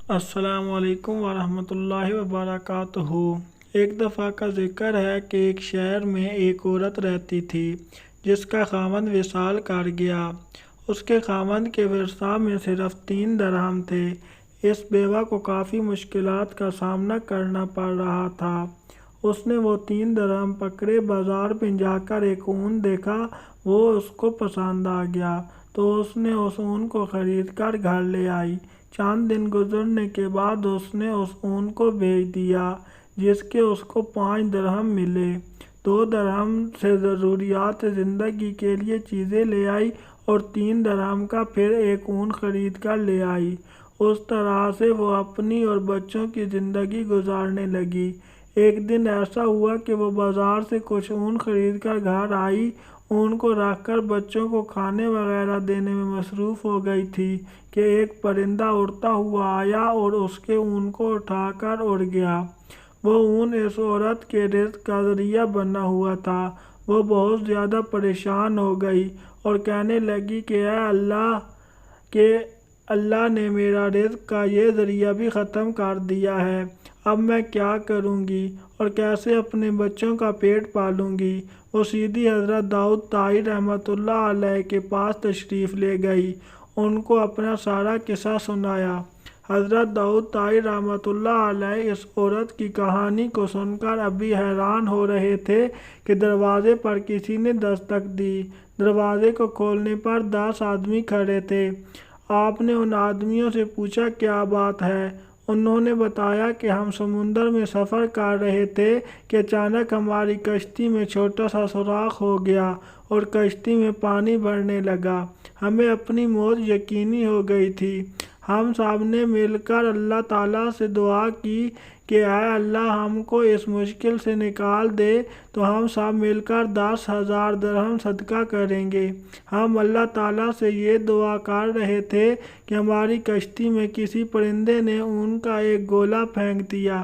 السلام علیکم ورحمۃ اللہ وبرکاتہ۔ ایک دفعہ کا ذکر ہے کہ ایک شہر میں ایک عورت رہتی تھی جس کا خاوند وصال کر گیا۔ اس کے خاوند کے ورثاء میں صرف 3 درہم تھے۔ اس بیوہ کو کافی مشکلات کا سامنا کرنا پڑ رہا تھا۔ اس نے وہ 3 درہم پکڑے، بازار میں جا کر ایک اون دیکھا، وہ اس کو پسند آ گیا تو اس نے اس اون کو خرید کر گھر لے آئی۔ چند دن گزرنے کے بعد اس نے اس اون کو بیچ دیا جس کے اس کو 5 درہم ملے۔ 2 درہم سے ضروریات زندگی کے لیے چیزیں لے آئی اور 3 درہم کا پھر ایک اون خرید کر لے آئی۔ اس طرح سے وہ اپنی اور بچوں کی زندگی گزارنے لگی۔ ایک دن ایسا ہوا کہ وہ بازار سے کچھ اون خرید کر گھر آئی۔ اون کو رکھ کر بچوں کو کھانے وغیرہ دینے میں مصروف ہو گئی تھی کہ ایک پرندہ اڑتا ہوا آیا اور اس کے اون کو اٹھا کر اڑ گیا۔ وہ اون اس عورت کے رزق کا ذریعہ بنا ہوا تھا۔ وہ بہت زیادہ پریشان ہو گئی اور کہنے لگی کہ اے اللہ نے میرا رزق کا یہ ذریعہ بھی ختم کر دیا ہے۔ اب میں کیا کروں گی اور کیسے اپنے بچوں کا پیٹ پالوں گی؟ وہ سیدھی حضرت داؤد طائی رحمۃ اللہ علیہ کے پاس تشریف لے گئی، ان کو اپنا سارا قصہ سنایا۔ حضرت داؤد طائی رحمۃ اللہ علیہ اس عورت کی کہانی کو سن کر ابھی حیران ہو رہے تھے کہ دروازے پر کسی نے دستک دی۔ دروازے کو کھولنے پر 10 آدمی کھڑے تھے۔ آپ نے ان آدمیوں سے پوچھا کیا بات ہے؟ انہوں نے بتایا کہ ہم سمندر میں سفر کر رہے تھے کہ اچانک ہماری کشتی میں چھوٹا سا سوراخ ہو گیا اور کشتی میں پانی بھرنے لگا۔ ہمیں اپنی موت یقینی ہو گئی تھی۔ ہم سب نے مل کر اللہ تعالیٰ سے دعا کی کہ اے اللہ ہم کو اس مشکل سے نکال دے، تو ہم سب مل کر 10,000 درہم صدقہ کریں گے۔ ہم اللہ تعالیٰ سے یہ دعا کر رہے تھے کہ ہماری کشتی میں کسی پرندے نے اون کا ایک گولا پھینک دیا۔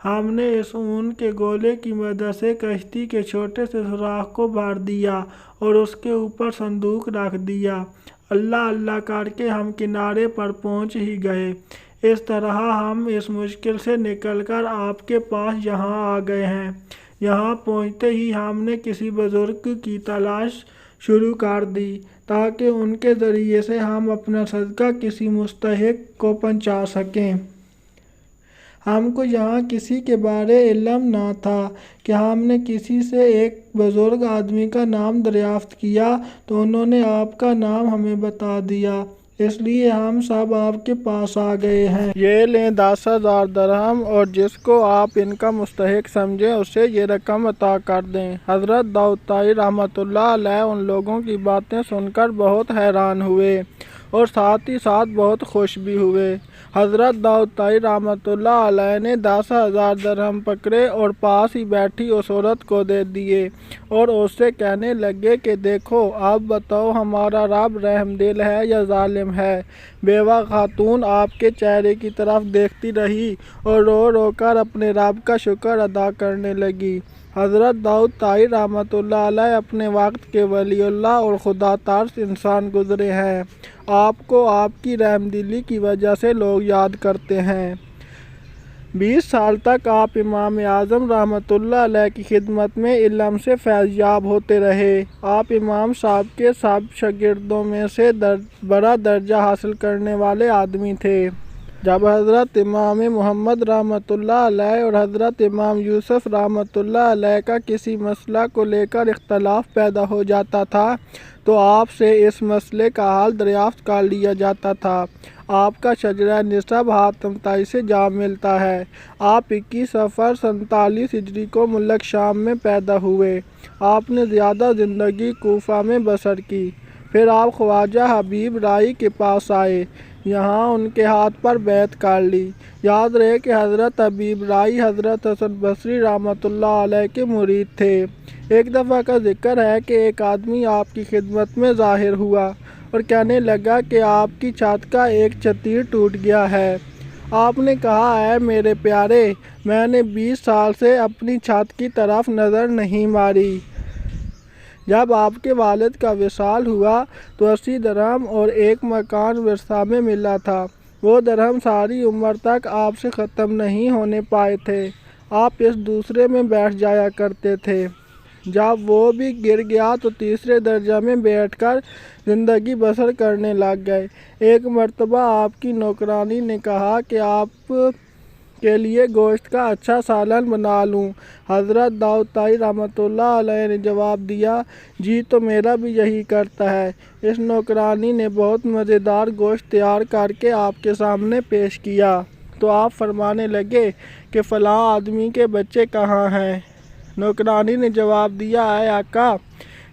ہم نے اس اون کے گولے کی مدد سے کشتی کے چھوٹے سے سوراخ کو بھر دیا اور اس کے اوپر صندوق رکھ دیا۔ اللہ اللہ کر کے ہم کنارے پر پہنچ ہی گئے۔ اس طرح ہم اس مشکل سے نکل کر آپ کے پاس یہاں آ گئے ہیں۔ یہاں پہنچتے ہی ہم نے کسی بزرگ کی تلاش شروع کر دی تاکہ ان کے ذریعے سے ہم اپنا صدقہ کسی مستحق کو پہنچا سکیں۔ ہم کو یہاں کسی کے بارے علم نہ تھا کہ ہم نے کسی سے ایک بزرگ آدمی کا نام دریافت کیا تو انہوں نے آپ کا نام ہمیں بتا دیا، اس لیے ہم سب آپ کے پاس آ گئے ہیں۔ یہ لیں 10,000 درہم اور جس کو آپ ان کا مستحق سمجھیں اسے یہ رقم عطا کر دیں۔ حضرت داؤد طائی رحمۃ اللہ علیہ ان لوگوں کی باتیں سن کر بہت حیران ہوئے اور ساتھ ہی ساتھ بہت خوش بھی ہوئے۔ حضرت داؤد طائی رحمۃ اللہ علیہ نے 10,000 درہم پکڑے اور پاس ہی بیٹھی اس عورت کو دے دیے اور اس سے کہنے لگے کہ دیکھو اب بتاؤ ہمارا رب رحم دل ہے یا ظالم ہے؟ بیوہ خاتون آپ کے چہرے کی طرف دیکھتی رہی اور رو رو کر اپنے رب کا شکر ادا کرنے لگی۔ حضرت داؤد طائی رحمۃ اللہ علیہ اپنے وقت کے ولی اللہ اور خدا ترس انسان گزرے ہیں۔ آپ کو آپ کی رحم دلی کی وجہ سے لوگ یاد کرتے ہیں۔ 20 سال تک آپ امام اعظم رحمۃ اللہ علیہ کی خدمت میں علم سے فیض یاب ہوتے رہے۔ آپ امام صاحب کے سب شاگردوں میں سے بڑا درجہ حاصل کرنے والے آدمی تھے۔ جب حضرت امام محمد رحمۃ اللہ علیہ اور حضرت امام یوسف رحمۃ اللہ علیہ کا کسی مسئلہ کو لے کر اختلاف پیدا ہو جاتا تھا تو آپ سے اس مسئلے کا حل دریافت کر لیا جاتا تھا۔ آپ کا شجرہ نسب حاتم طائی سے جا ملتا ہے۔ آپ 21 صفر 47 ہجری کو ملک شام میں پیدا ہوئے۔ آپ نے زیادہ زندگی کوفہ میں بسر کی۔ پھر آپ خواجہ حبیب رائی کے پاس آئے، یہاں ان کے ہاتھ پر بیعت کر لی۔ یاد رہے کہ حضرت حبیب رائی حضرت حسن بصری رحمۃ اللہ علیہ کے مرید تھے۔ ایک دفعہ کا ذکر ہے کہ ایک آدمی آپ کی خدمت میں ظاہر ہوا اور کہنے لگا کہ آپ کی چھت کا ایک چتیر ٹوٹ گیا ہے۔ آپ نے کہا اے میرے پیارے، میں نے 20 سال سے اپنی چھت کی طرف نظر نہیں ماری۔ جب آپ کے والد کا وصال ہوا تو 80 درہم اور ایک مکان ورثہ میں ملا تھا۔ وہ درہم ساری عمر تک آپ سے ختم نہیں ہونے پائے تھے۔ آپ اس دوسرے میں بیٹھ جایا کرتے تھے۔ جب وہ بھی گر گیا تو تیسرے درجہ میں بیٹھ کر زندگی بسر کرنے لگ گئے۔ ایک مرتبہ آپ کی نوکرانی نے کہا کہ آپ کے لیے گوشت کا اچھا سالن بنا لوں۔ حضرت داؤد طائی رحمۃ اللہ علیہ نے جواب دیا، جی تو میرا بھی یہی کرتا ہے۔ اس نوکرانی نے بہت مزیدار گوشت تیار کر کے آپ کے سامنے پیش کیا تو آپ فرمانے لگے کہ فلاں آدمی کے بچے کہاں ہیں؟ نوکرانی نے جواب دیا، اے آقا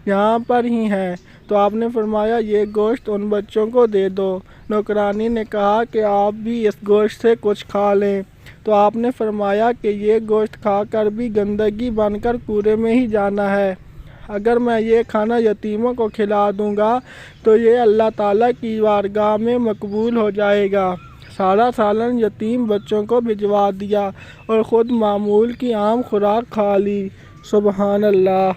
یہاں پر ہی ہیں۔ تو آپ نے فرمایا، یہ گوشت ان بچوں کو دے دو۔ نوکرانی نے کہا کہ آپ بھی اس گوشت سے کچھ کھا لیں۔ تو آپ نے فرمایا کہ یہ گوشت کھا کر بھی گندگی بن کر کوڑے میں ہی جانا ہے۔ اگر میں یہ کھانا یتیموں کو کھلا دوں گا تو یہ اللہ تعالیٰ کی بارگاہ میں مقبول ہو جائے گا۔ سارا سالن یتیم بچوں کو بھجوا دیا اور خود معمول کی عام خوراک کھا لی۔ سبحان اللہ۔